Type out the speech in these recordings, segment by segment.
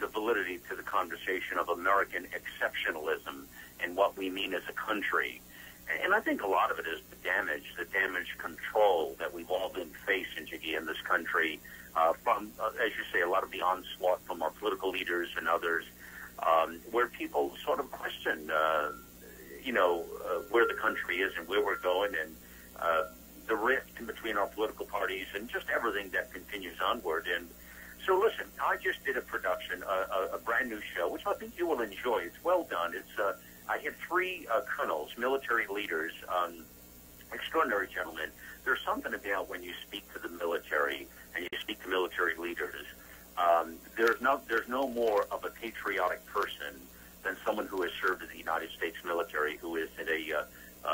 the validity to the conversation of American exceptionalism and what we mean as a country. And I think a lot of it is the damage control that we've all been facing, Jiggy, in this country, from, as you say, a lot of the onslaught from our political leaders and others, where people sort of question, where the country is and where we're going, and the rift in between our political parties and just everything that continues onward. And so, listen, I just did a production, a brand new show, which I think you will enjoy. It's well done. It's I had three colonels, military leaders, extraordinary gentlemen. There's something about when you speak to the military and you speak to military leaders. There's no more of a patriotic person than someone who has served in the United States military, who is a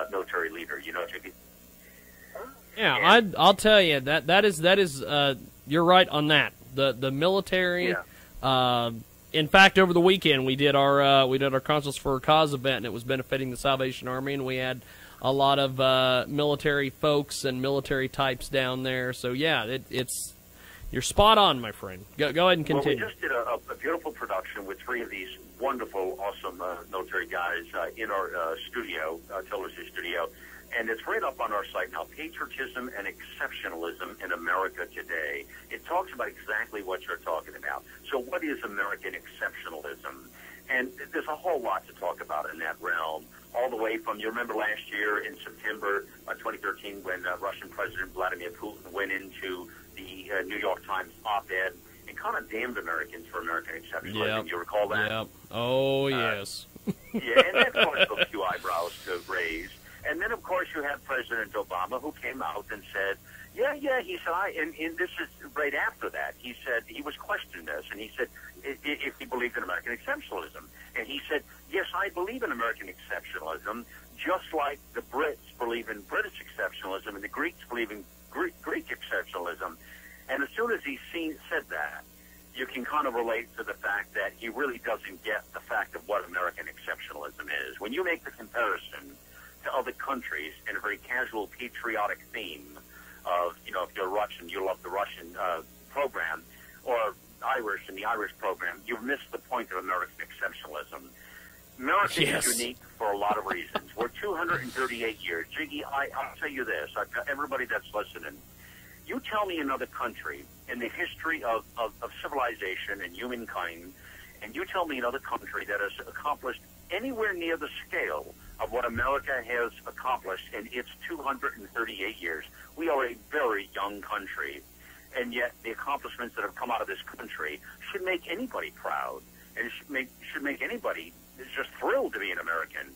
military leader. You know, Jiggy? Yeah, I'll tell you that is you're right on that. The military. Yeah. In fact, over the weekend we did our Consuls for a Cause event, and it was benefiting the Salvation Army, and we had a lot of military folks and military types down there. So yeah, it's you're spot on, my friend. Go ahead and continue. Well, we just did a beautiful production with three of these wonderful, awesome military guys in our television studio. And it's right up on our site now, Patriotism and Exceptionalism in America Today. It talks about exactly what you're talking about. So what is American exceptionalism? And there's a whole lot to talk about in that realm, all the way from, you remember last year in September 2013 when Russian President Vladimir Putin went into the New York Times op-ed and kind of damned Americans for American exceptionalism. Yep. You recall that? Yep. Oh, yes. Yeah, and that caused a few eyebrows to raise. And then, of course, you have President Obama, who came out and said, he said, and this is right after that, he said, he was questioned this, and he said, if he believed in American exceptionalism. And he said, yes, I believe in American exceptionalism, just like the Brits believe in British exceptionalism and the Greeks believe in Greek exceptionalism. And as soon as he said that, you can kind of relate to the fact that he really doesn't get the fact of what American exceptionalism is. When you make the comparison to other countries in a very casual patriotic theme of, if you're Russian, you love the Russian program, or Irish in the Irish program, you've missed the point of American exceptionalism. America is unique for a lot of reasons. We're 238 years. Jiggy, I'll tell you this, everybody that's listening, you tell me another country in the history of civilization and humankind, and you tell me another country that has accomplished anywhere near the scale of what America has accomplished in its 238 years. We are a very young country, and yet the accomplishments that have come out of this country should make anybody proud, and it should make anybody just thrilled to be an American.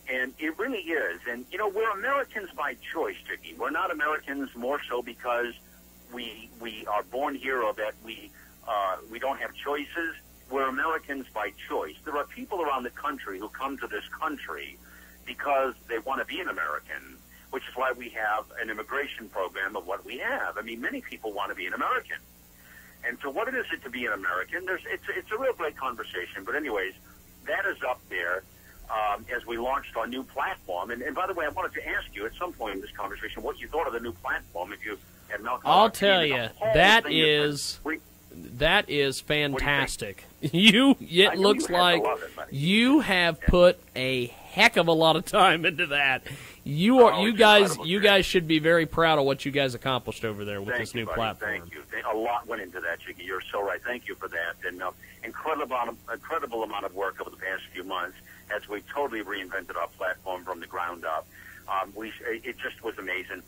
And it really is. And, we're Americans by choice, Jiggy. We're not Americans more so because we are born here or that we don't have choices. We're Americans by choice. There are people around the country who come to this country because they want to be an American, which is why we have an immigration program of what we have. I mean, many people want to be an American. And so what it is to be an American, it's a real great conversation. But anyways, that is up there as we launched our new platform. And by the way, I wanted to ask you at some point in this conversation what you thought of the new platform. If you had Malcolm, I'll tell you, that is fantastic. It looks like you have put a heck of a lot of time into that. You guys should be very proud of what you guys accomplished over there with this new platform. Thank you. A lot went into that, Jiggy. You're so right. Thank you for that. And incredible amount of work over the past few months as we totally reinvented our platform from the ground up. It just was amazing.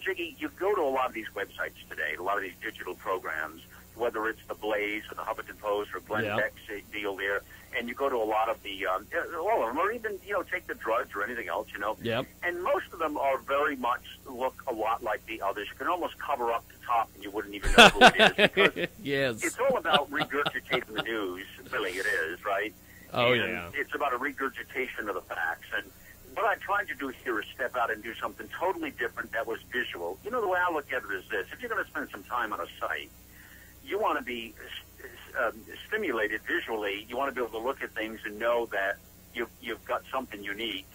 Jiggy, you go to a lot of these websites today, a lot of these digital programs, whether it's the Blaze or the Huffington Post or Glenn Beck's deal there, and you go to a lot of the, all of them, or even, take the Drudge or anything else, Yep. And most of them are very much look a lot like the others. You can almost cover up the top and you wouldn't even know who it is. Because yes. It's all about regurgitating the news, really it is, right? Oh, and yeah. It's about a regurgitation of the facts. And what I tried to do here is step out and do something totally different that was visual. The way I look at it is this. If you're going to spend some time on a site, you want to be stimulated visually. You want to be able to look at things and know that you've got something unique.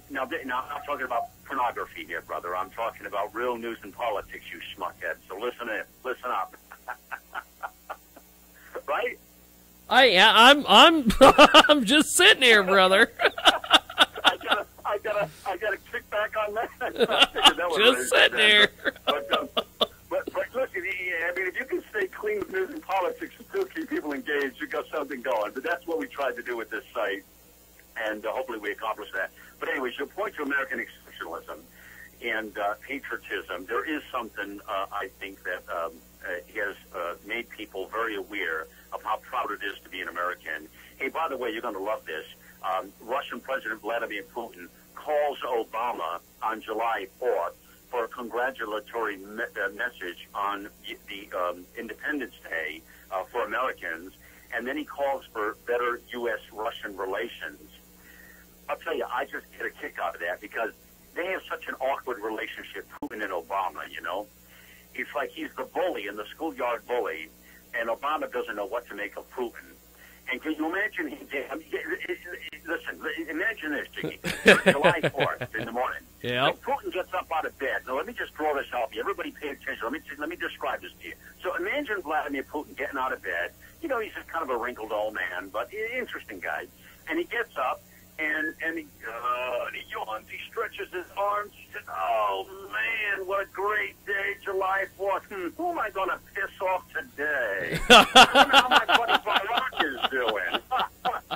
Now, I'm not talking about pornography here, brother. I'm talking about real news and politics, you schmuckhead. So listen up. Right? I'm just sitting here, brother. I gotta kick back on that. That was Just sitting here. But listen, I mean, if you can stay clean with news and politics and still keep people engaged, you got something going. But that's what we tried to do with this site, and hopefully we accomplished that. But anyways, your point to American exceptionalism and patriotism, there is something I think that has made people very aware of how proud it is to be an American. Hey, by the way, you're going to love this. Russian President Vladimir Putin calls Obama on July 4th for a congratulatory message on the Independence Day for Americans, and then he calls for better U.S.-Russian relations. I'll tell you, I just get a kick out of that because they have such an awkward relationship, Putin and Obama, you know? It's like he's the bully and the schoolyard bully, and Obama doesn't know what to make of Putin. And can you imagine listen, imagine this, Jiggy. July 4th in the morning. Yeah. Putin gets up out of bed. Now, let me just draw this out for you. Everybody pay attention. Let me describe this to you. So imagine Vladimir Putin getting out of bed. You know, he's kind of a wrinkled old man, but interesting guy. And he gets up, and he yawns. He stretches his arms. He says, oh, man, what a great day, July 4th. Who am I going to piss off today? I don't know how my buddy Barack is doing.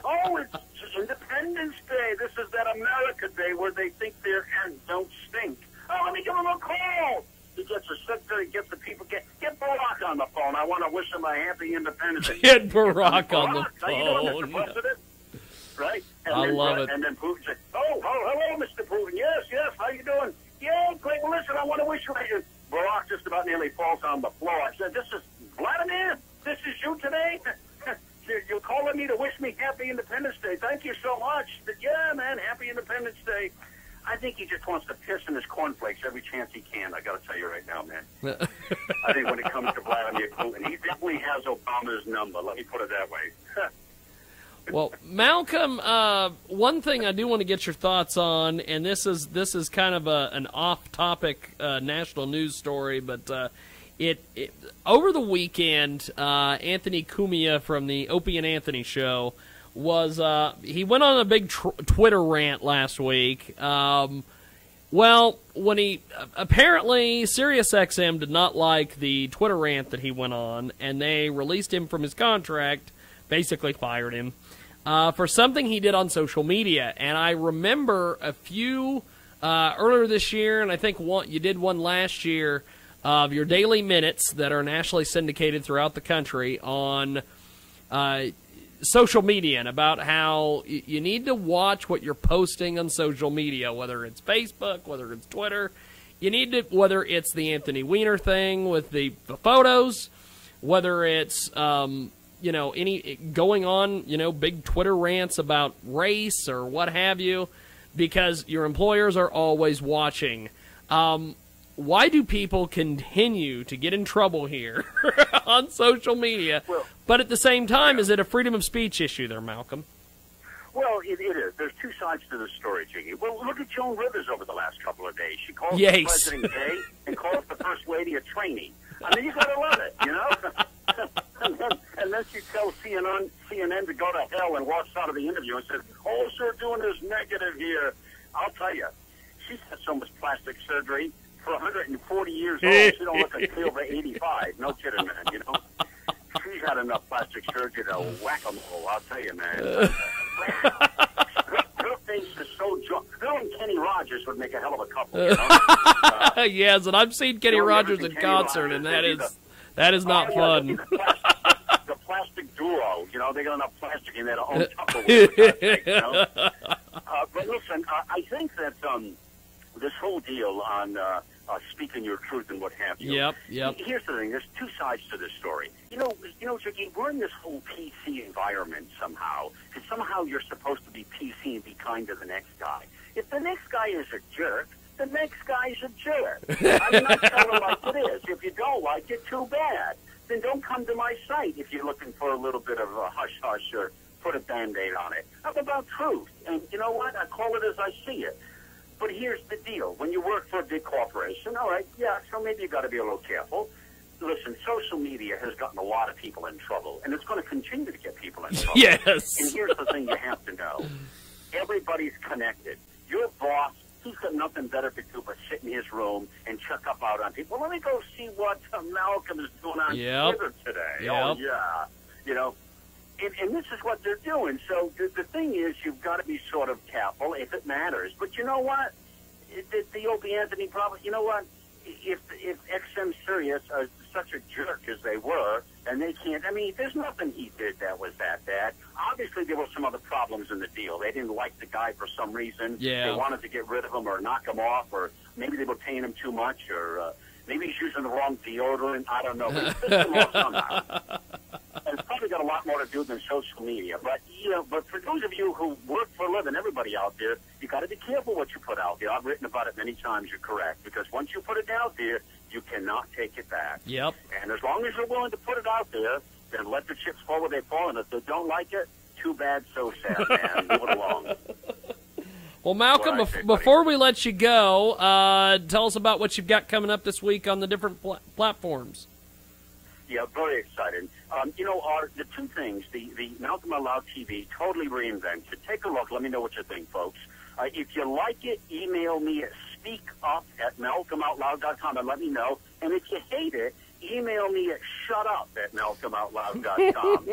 Oh, it's Independence Day. This is that America Day where they think their ends don't stink. Oh, let me give him a call. He gets a secretary, gets the people. Get Barack on the phone. I want to wish him a happy Independence Day. Get Barack on the phone. How you doing, Mr. President? Right? And I love it. And then Putin said, oh, hello, Mr. Putin. Yes, how you doing? Yeah, great. Well, listen, I want to wish you a... Barack just about nearly falls on the floor. I said, this is Vladimir? This is you today? You're calling me to wish me happy Independence Day. Thank you so much. But yeah, man, happy Independence Day. I think he just wants to piss in his cornflakes every chance he can. I got to tell you right now, man. I think when it comes to Vladimir Putin, he definitely has Obama's number. Let me put it that way. Well, Malcolm, one thing I do want to get your thoughts on, and this is kind of an off-topic national news story, but it over the weekend, Anthony Cumia from the Opie and Anthony show he went on a big Twitter rant last week. Well, when he apparently SiriusXM did not like the Twitter rant that he went on, and they released him from his contract, basically fired him. For something he did on social media. And I remember a few earlier this year, and I think you did one last year, of your daily minutes that are nationally syndicated throughout the country on social media, and about how you need to watch what you're posting on social media, whether it's Facebook, whether it's Twitter. You need to, whether it's the Anthony Weiner thing with the photos, whether it's... any going on, big Twitter rants about race or what have you, because your employers are always watching. Why do people continue to get in trouble here on social media? But at the same time, is it a freedom of speech issue there, Malcolm? Well, it is. There's two sides to the story, Jiggy. Well, look at Joan Rivers over the last couple of days. She calls the president gay and calls the first lady a trainee. I mean, you got to love it, you know? and then she tells CNN to go to hell and walks out of the interview and says, all she's doing is negative here. I'll tell you, she's had so much plastic surgery. For 140 years old, she don't look like over 85. No kidding, man, you know? She's had enough plastic surgery to whack-a-mole, I'll tell you, man. Her face is so drunk. Her and Kenny Rogers would make a hell of a couple, you know? Yes, and I've seen Kenny Rogers in concert, and that is not fun. The plastic duo, you know, they got enough plastic in there to own Tupperware, you know? But listen, I think that this whole deal on speaking your truth and what have you. Yep. Here's the thing. There's two sides to this story. You know, Jiggy, we're in this whole PC environment somehow, because somehow you're supposed to be PC and be kind to the next guy. If the next guy is a jerk, the next guy's a jerk. I'm not telling it like it is. If you don't like it, too bad. Then don't come to my site if you're looking for a little bit of a hush-hush or put a Band-Aid on it. I'm about truth. And you know what? I call it as I see it. But here's the deal. When you work for a big corporation, all right, yeah, so maybe you got to be a little careful. Listen, social media has gotten a lot of people in trouble, and it's going to continue to get people trouble. Yes. And here's the thing you have to know. Everybody's connected. Your boss, he's got nothing better to do but sit in his room and check up out on people. Well, let me go see what Malcolm is doing on Twitter today. Yep. Oh, yeah. You know, and this is what they're doing. So the thing is, you've got to be sort of careful if it matters. But you know what? The Opie Anthony problem, you know what? If XM Sirius are such a jerk as they were, and they can't, I mean, there's nothing he did that was that bad. Obviously, there were some other problems in the deal. They didn't like the guy for some reason. Yeah. They wanted to get rid of him or knock him off, or maybe they were paying him too much, or maybe he's using the wrong deodorant. I don't know. But he pissed them off somehow. And it's probably got a lot more to do than social media. But, you know, but for those of you who work for a living, everybody out there, you got to be careful what you put out there. I've written about it many times. You're correct. Because once you put it out there, you cannot take it back. Yep. And as long as you're willing to put it out there, then let the chips fall where they fall. And if they don't like it, too bad, so sad, man. Move it along. Well, Malcolm, before we let you go, tell us about what you've got coming up this week on the different platforms. Yeah, very excited. You know, the two things, the Malcolm Out Loud TV, totally reinvented. Take a look. Let me know what you think, folks. If you like it, email me at speakup@malcolmoutloud.com and let me know. And if you hate it, email me at shutup@malcolmoutloud.com.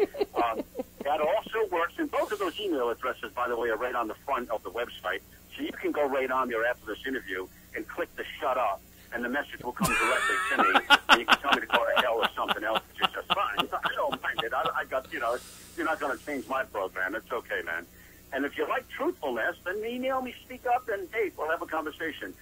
That also works. And both of those email addresses, by the way, are right on the front of the website. So you can go right on there after this interview and click the shut up, and the message will come directly to me. And you can tell me to go to hell or something else, which is just fine. I don't mind it. I got, you know, you're not going to change my program. It's okay, man. And if you like truthfulness, then email me, speak up, and, hey, we'll have a conversation.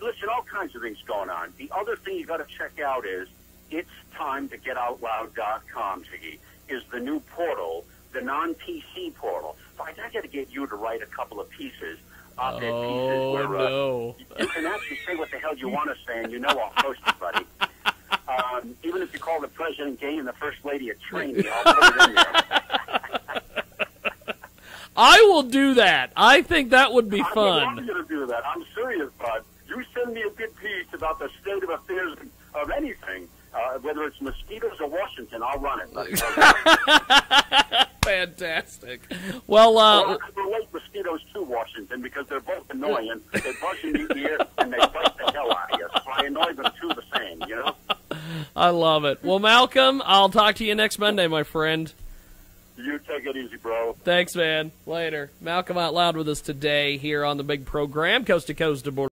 Listen, all kinds of things going on. The other thing you got to check out is it's time to getoutloud.com, Jiggy, is the new portal, the non-PC portal. In fact, I got to get you to write a couple of pieces. Op-ed pieces where no. you can actually say what the hell you want to say, and you know I'll post it, buddy. Even if you call the president gay and the first lady a trainee, I'll put it in there. I will do that. I think that would be fun. I would love you to do that. I'm serious, bud. You send me a good piece about the state of affairs of anything, whether it's mosquitoes or Washington, I'll run it. Fantastic. Well, I relate mosquitoes to Washington because they're both annoying. They buzz in your ear and they bite the hell out of you. So I annoy them too the same, you know? I love it. Well, Malcolm, I'll talk to you next Monday, my friend. You take it easy, bro. Thanks, man. Later. Malcolm Out Loud with us today here on the big program, Coast to Coast to Border.